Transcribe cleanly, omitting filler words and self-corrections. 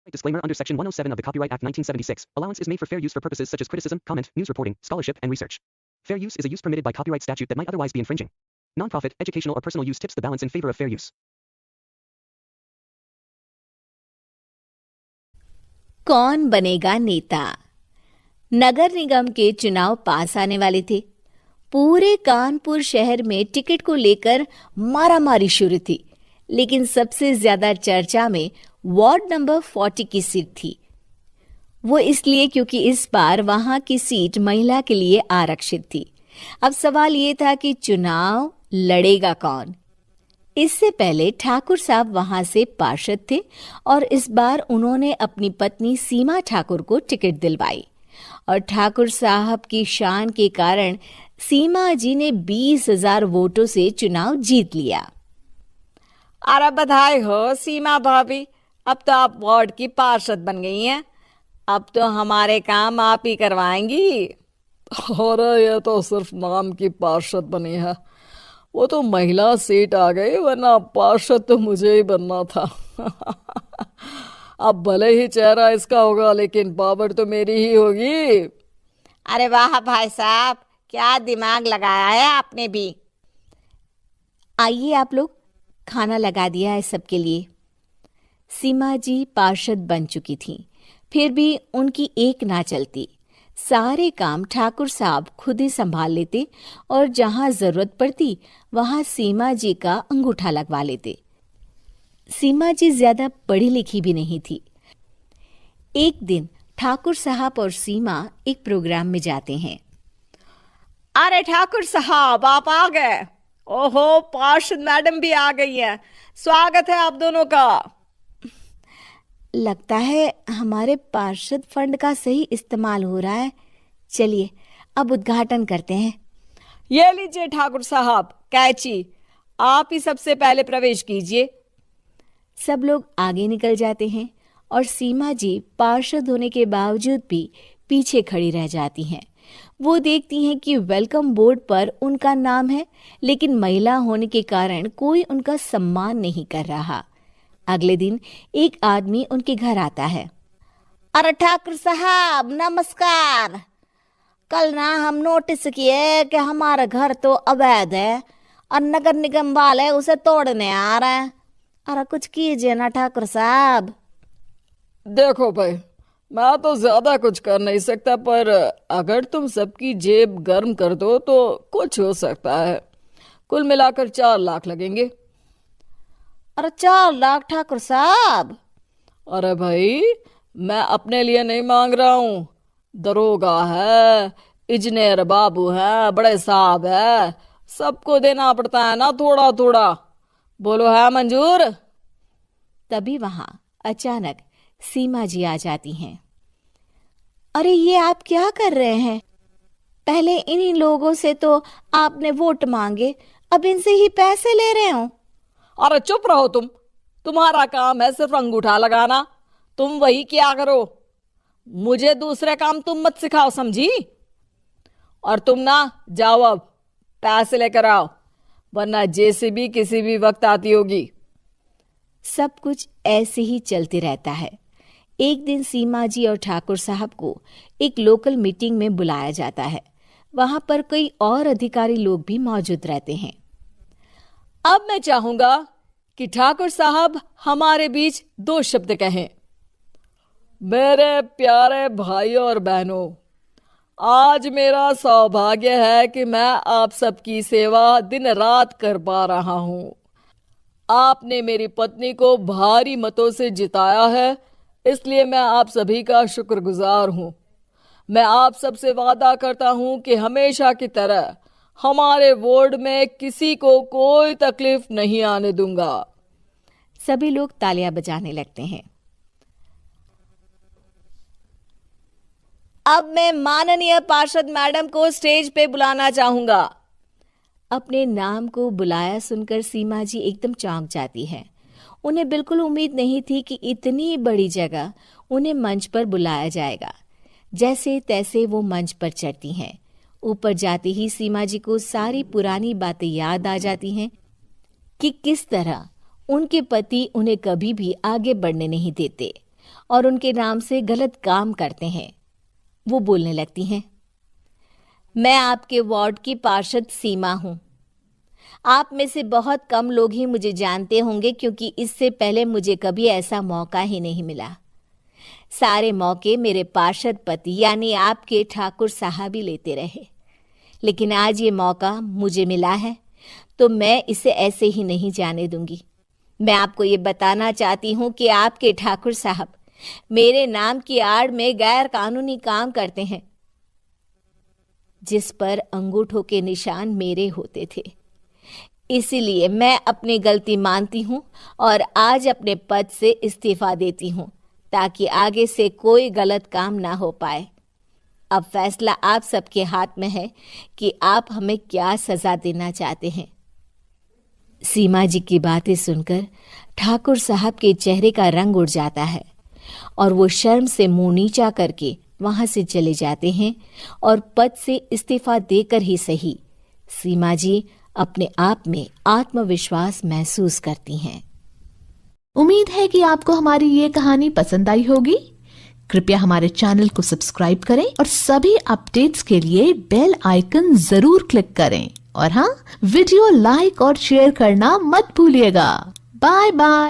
Disclaimer under Section 107 of the Copyright Act 1976. Allowance is made for fair use for purposes such as criticism, comment, news reporting, scholarship, and research. Fair use is a use permitted by copyright statute that might otherwise be infringing. Non-profit, educational, or personal use tips the balance in favor of fair use. कौन बनेगा नेता? नगर निगम के चुनाव पास आने वाले थे। पूरे कानपुर शहर में टिकट को लेकर मारामारी शुरू थी, लेकिन सबसे ज्यादा चर्चा में वार्ड नंबर 40 की सीट थी। वो इसलिए क्योंकि इस बार वहां की सीट महिला के लिए आरक्षित थी। अब सवाल ये था कि चुनाव लड़ेगा कौन। इससे पहले ठाकुर साहब वहां से पार्षद थे और इस बार उन्होंने अपनी पत्नी सीमा ठाकुर को टिकट दिलवाई और ठाकुर साहब की शान के कारण सीमा जी ने 20,000 वोटों से चुनाव जीत लिया। अरे बधाई हो सीमा भाभी, अब तो आप वार्ड की पार्षद बन गई हैं। अब तो हमारे काम आप ही करवाएंगी। अरे ये तो सिर्फ नाम की पार्षद बनी है, वो तो महिला सीट आ गई, वरना पार्षद तो मुझे ही बनना था। अब भले ही चेहरा इसका होगा, लेकिन पावर तो मेरी ही होगी। अरे वाह भाई साहब, क्या दिमाग लगाया है आपने भी। आइए आप लोग, खाना लगा दिया है सबके लिए। सीमा जी पार्षद बन चुकी थीं, फिर भी उनकी एक ना चलती। सारे काम ठाकुर साहब खुद ही संभाल लेते और जहां जरूरत पड़ती वहां सीमा जी का अंगूठा लगवा लेते। सीमा जी ज्यादा पढ़ी लिखी भी नहीं थी। एक दिन ठाकुर साहब और सीमा एक प्रोग्राम में जाते हैं। अरे ठाकुर साहब, आप आ गए। ओहो, पार्षद मैडम भी आ गई हैं। स्वागत है आप दोनों का। लगता है हमारे पार्षद फंड का सही इस्तेमाल हो रहा है। चलिए अब उद्घाटन करते हैं। ये लीजिए ठाकुर साहब कैची, आप ही सबसे पहले प्रवेश कीजिए। सब लोग आगे निकल जाते हैं और सीमा जी पार्षद होने के बावजूद भी पीछे खड़ी रह जाती हैं। वो देखती हैं कि वेलकम बोर्ड पर उनका नाम है, लेकिन महिला होने के कारण कोई उनका सम्मान नहीं कर रहा। अगले दिन एक आदमी उनके घर आता है। अरे ठाकुर साहब नमस्कार। कल ना हम नोटिस किए कि हमारा घर तो अवैध है और नगर निगम वाले उसे तोड़ने आ रहे हैं। अरे कुछ कीजिए ना ठाकुर साहब। देखो भाई, मैं तो ज्यादा कुछ कर नहीं सकता, पर अगर तुम सबकी जेब गर्म कर दो तो कुछ हो सकता है। कुल मिलाकर 4 लाख लगेंगे। अरे 4 लाख ठाकुर साहब? अरे भाई, मैं अपने लिए नहीं मांग रहा हूँ। दरोगा है, इंजीनियर बाबू है, बड़े साहब है, सबको देना पड़ता है ना थोड़ा थोड़ा। बोलो है मंजूर? तभी वहां अचानक सीमा जी आ जाती हैं। अरे ये आप क्या कर रहे हैं? पहले इन्हीं लोगों से तो आपने वोट मांगे, अब इनसे ही पैसे ले रहे हो। अरे चुप रहो तुम, तुम्हारा काम है सिर्फ अंगूठा लगाना, तुम वही किया करो। मुझे दूसरे काम तुम मत सिखाओ, समझी? और तुम ना जाओ, अब पैसे लेकर आओ, वरना जेसीबी किसी भी वक्त आती होगी। सब कुछ ऐसे ही चलते रहता है। एक दिन सीमा जी और ठाकुर साहब को एक लोकल मीटिंग में बुलाया जाता है। वहां पर कई और अधिकारी लोग भी मौजूद रहते हैं। अब मैं चाहूंगा कि ठाकुर साहब हमारे बीच 2 शब्द कहें। मेरे प्यारे भाइयों और बहनों, आज मेरा सौभाग्य है कि मैं आप सबकी सेवा दिन रात कर पा रहा हूं। आपने मेरी पत्नी को भारी मतों से जिताया है, इसलिए मैं आप सभी का शुक्रगुजार हूं। मैं आप सबसे वादा करता हूं कि हमेशा की तरह हमारे वार्ड में किसी को कोई तकलीफ नहीं आने दूंगा। सभी लोग तालियां बजाने लगते हैं। अब मैं माननीय पार्षद मैडम को स्टेज पे बुलाना चाहूंगा। अपने नाम को बुलाया सुनकर सीमा जी एकदम चौंक जाती है। उन्हें बिल्कुल उम्मीद नहीं थी कि इतनी बड़ी जगह उन्हें मंच पर बुलाया जाएगा। जैसे तैसे वो मंच पर चढ़ती हैं। ऊपर जाते ही सीमा जी को सारी पुरानी बातें याद आ जाती हैं कि किस तरह उनके पति उन्हें कभी भी आगे बढ़ने नहीं देते और उनके नाम से गलत काम करते हैं। वो बोलने लगती हैं, मैं आपके वार्ड की पार्षद सीमा हूं। आप में से बहुत कम लोग ही मुझे जानते होंगे, क्योंकि इससे पहले मुझे कभी ऐसा मौका ही नहीं मिला। सारे मौके मेरे पार्षद पति यानी आपके ठाकुर साहब ही लेते रहे, लेकिन आज ये मौका मुझे मिला है तो मैं इसे ऐसे ही नहीं जाने दूंगी। मैं आपको ये बताना चाहती हूँ कि आपके ठाकुर साहब मेरे नाम की आड़ में गैर कानूनी काम करते हैं, जिस पर अंगूठों के निशान मेरे होते थे। इसीलिए मैं अपनी गलती मानती हूँ और आज अपने पद से इस्तीफा देती हूँ, ताकि आगे से कोई गलत काम ना हो पाए। अब फैसला आप सबके हाथ में है कि आप हमें क्या सजा देना चाहते हैं। सीमा जी की बातें सुनकर ठाकुर साहब के चेहरे का रंग उड़ जाता है और वो शर्म से मुंह नीचा करके वहां से चले जाते हैं और पद से इस्तीफा देकर ही सही सीमा जी अपने आप में आत्मविश्वास महसूस करती हैं। उम्मीद है कि आपको हमारी ये कहानी पसंद आई होगी। कृपया हमारे चैनल को सब्सक्राइब करें और सभी अपडेट्स के लिए बेल आइकन जरूर क्लिक करें। और हाँ, वीडियो लाइक और शेयर करना मत भूलिएगा। Bye bye.